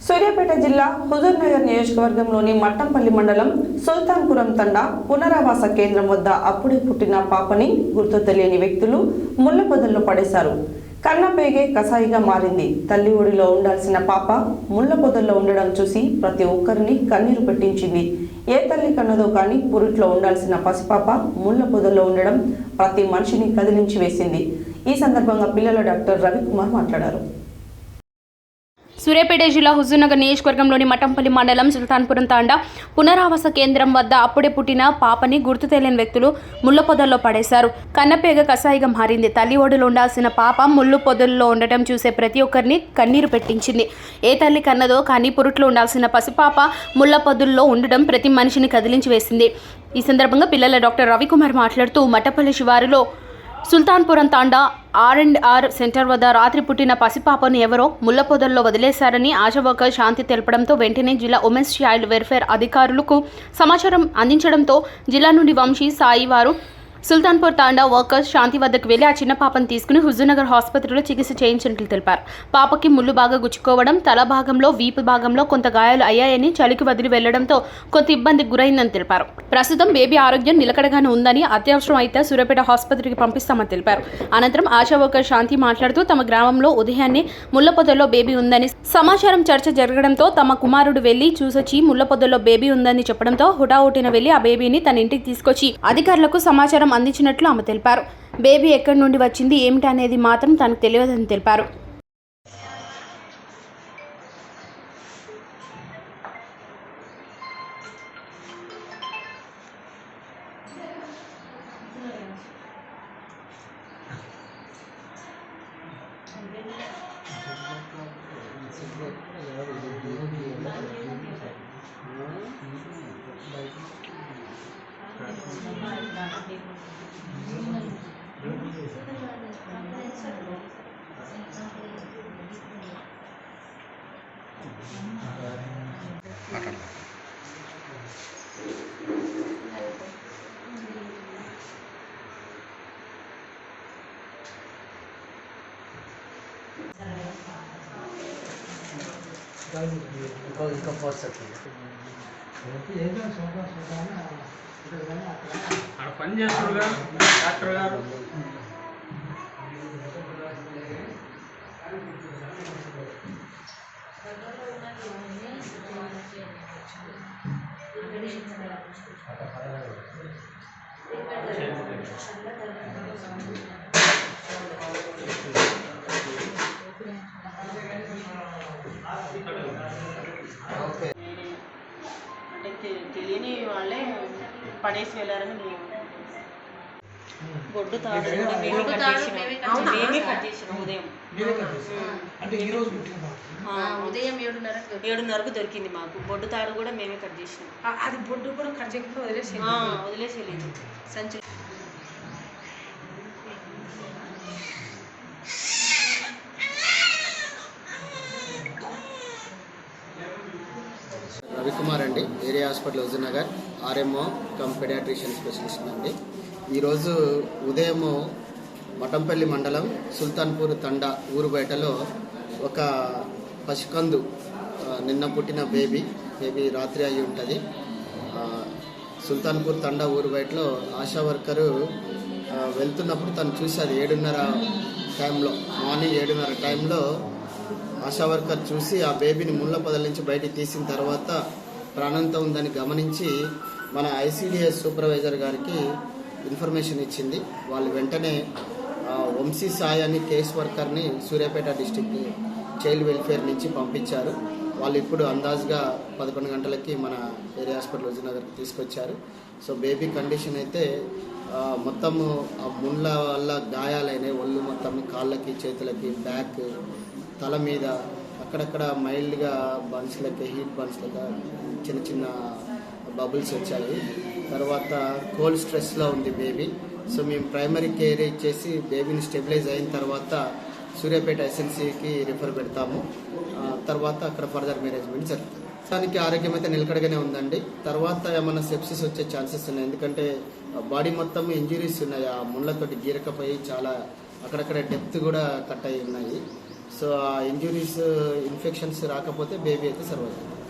సూర్యాపేట జిల్లా హుజూర్నగర్ నియోజకవర్గంలోని మట్టంపల్లి మండలం సుల్తాన్పురం తండా పునరావాస కేంద్రం వద్ద అప్పుడే పుట్టిన పాపని గుర్తు తెలియని వ్యక్తులు ముళ్ల పొదల్లో పడేశారు. కన్నపేగే కసాయిగా మారింది. తల్లి ఒడిలో ఉండాల్సిన పాప ముళ్ల పొదల్లో ఉండడం చూసి ప్రతి ఒక్కరిని కన్నీరు పెట్టించింది. ఏ తల్లి కన్నదో కానీ పురిట్లో ఉండాల్సిన పసిపాప ముళ్ల పొదల్లో ఉండడం ప్రతి మనిషిని కదిలించి వేసింది. ఈ సందర్భంగా పిల్లల డాక్టర్ రవికుమార్ మాట్లాడారు. సూర్యాపేట జిల్లా హుజూర్నగర్ నియోజకవర్గంలోని మట్టంపల్లి మండలం సుల్తాన్పురం తాండా పునరావాస కేంద్రం వద్ద అప్పుడే పుట్టిన పాపని గుర్తు తెలియని వ్యక్తులు ముళ్ల పొదల్లో పడేశారు. కన్నపేగ కసాయిగా మారింది. తల్లి ఒడిలో ఉండాల్సిన పాప ముళ్ళు పొదల్లో ఉండటం చూసే ప్రతి ఒక్కరిని కన్నీరు పెట్టించింది. ఏ తల్లి కన్నదో కానీ పురుట్లో ఉండాల్సిన పసిపాప ముళ్ల పొదల్లో ఉండడం ప్రతి మనిషిని కదిలించి వేసింది. ఈ సందర్భంగా పిల్లల డాక్టర్ రవికుమార్ మాట్లాడుతూ మట్టపల్లి శివారులో సుల్తాన్పురం తాండా R&R సెంటర్ వద్ద రాత్రి పుట్టిన పసిపాపను ఎవరో ముళ్ల పొదల్లో వదిలేశారని ఆశా వర్కర్ శాంతి తెలపడంతో వెంటనే జిల్లా ఉమెన్స్ చైల్డ్ వెల్ఫేర్ అధికారులకు సమాచారం అందించడంతో జిల్లా నుండి వంశీ సాయి వారు సుల్తాన్పూర్ తాండా వర్కర్స్ శాంతి వద్దకు వెళ్లి ఆ చిన్న పాపను తీసుకుని హుజూర్నగర్ ఆసుపత్రిలో చికిత్స చేయించినట్లు తెలిపారు. పాపకి ముళ్ళు బాగా గుచ్చుకోవడం, తల భాగంలో వీపు భాగంలో కొంత గాయాలు అయ్యాయని, చలికి వదిలి వెళ్లడంతో కొంత ఇబ్బందికి గురైందని తెలిపారు. ప్రస్తుతం బేబీ ఆరోగ్యం నిలకడగానే ఉందని, అత్యవసరం అయితే సూర్యాపేట ఆసుపత్రికి పంపిస్తామని తెలిపారు. అనంతరం ఆశా వర్కర్ శాంతి మాట్లాడుతూ తమ గ్రామంలో ఉదయాన్నే ముళ్ల పొదల్లో బేబీ ఉందని సమాచారం చర్చ జరగడంతో తమ కుమారుడు వెళ్లి చూసొచ్చి ముళ్ల పొదల్లో బేబీ ఉందని చెప్పడంతో హుటాహుటిన వెళ్లి ఆ బేబీని తన ఇంటికి తీసుకొచ్చి అధికారులకు సమాచారం అందించినట్లు ఆమె తెలిపారు. బేబీ ఎక్కడి నుండి వచ్చింది ఏమిటి అనేది మాత్రం తనకు తెలియదని తెలిపారు. ఇంకా ఫస్ట్ అక్కడ పని చేస్తున్నారుగా డాక్టర్ గారు. అంటే తెలియని వాళ్ళే పడేసి వెళ్ళారని మేము బొడ్డు తాడు మేమే కట్ చేసినాం ఉదయం. అంటే ఈ రోజు ఉదయం 7:30కు దొరికింది మాకు. బొడ్డు తాడు కూడా మేమే కట్ చేసినాం. అది బొడ్డు కూడా కట్ చేయకుండా వదిలేసి వెళ్ళింది సంచి. రవికుమార్ అండి, area hospital Huzurnagar RMO come paediatrician specialist అండి. ఈరోజు ఉదయం మఠంపల్లి మండలం సుల్తాన్పూర్ తండా ఊరు బయటలో ఒక పసికందు నిన్న పుట్టిన బేబీ రాత్రి అయి ఉంటుంది. సుల్తాన్పూర్ తండా ఊరు బయటలో ఆశా వర్కరు వెళ్తున్నప్పుడు తను చూసి 7:30 టైంలో, మార్నింగ్ 7:30 టైంలో ఆశా వర్కర్ చూసి ఆ బేబీని ముళ్ళ పొదల నుంచి బయటికి తీసిన తర్వాత ప్రాణంతో ఉందని గమనించి మన ICDS సూపర్వైజర్ గారికి ఇన్ఫర్మేషన్ ఇచ్చింది. వాళ్ళు వెంటనే వంశీ సాయి అని కేస్ వర్కర్ని సూర్యాపేట డిస్టిక్ చైల్డ్ వెల్ఫేర్ నుంచి పంపించారు. వాళ్ళు ఇప్పుడు అందాజుగా 11 గంటలకి మన ఏరియా హాస్పిటల్ హుజూర్నగర్కి తీసుకొచ్చారు. సో బేబీ కండిషన్ అయితే మొత్తము ఆ ముళ్ళ వల్ల గాయాలైనాయి. ఒళ్ళు మొత్తం కాళ్ళకి, చేతులకి, బ్యాక్, తల మీద అక్కడక్కడ మైల్డ్గా బన్స్లకి, హీట్ బన్స్లకి చిన్న చిన్న బబుల్స్ వచ్చాయి. తర్వాత కోల్డ్ స్ట్రెస్లో ఉంది బేబీ. సో మేము ప్రైమరీ కేర్ ఇచ్చేసి బేబీని స్టెబిలైజ్ అయిన తర్వాత సూర్యాపేట SNCకి రిఫర్ పెడతాము. తర్వాత అక్కడ ఫర్దర్ మేనేజ్మెంట్ జరుగుతుంది. దానికి ఆరోగ్యం అయితే నిలకడగానే ఉందండి. తర్వాత ఏమైనా సెప్సిస్ వచ్చే ఛాన్సెస్ ఉన్నాయి, ఎందుకంటే బాడీ మొత్తం ఇంజురీస్ ఉన్నాయి. ఆ ముళ్ళతోటి గీరకపోయి చాలా అక్కడక్కడ డెప్త్ కూడా కట్ అయి ఉన్నాయి. సో ఆ ఇంజురీస్ ఇన్ఫెక్షన్స్ రాకపోతే బేబీ అయితే సర్వైవ్ అవుతుంది.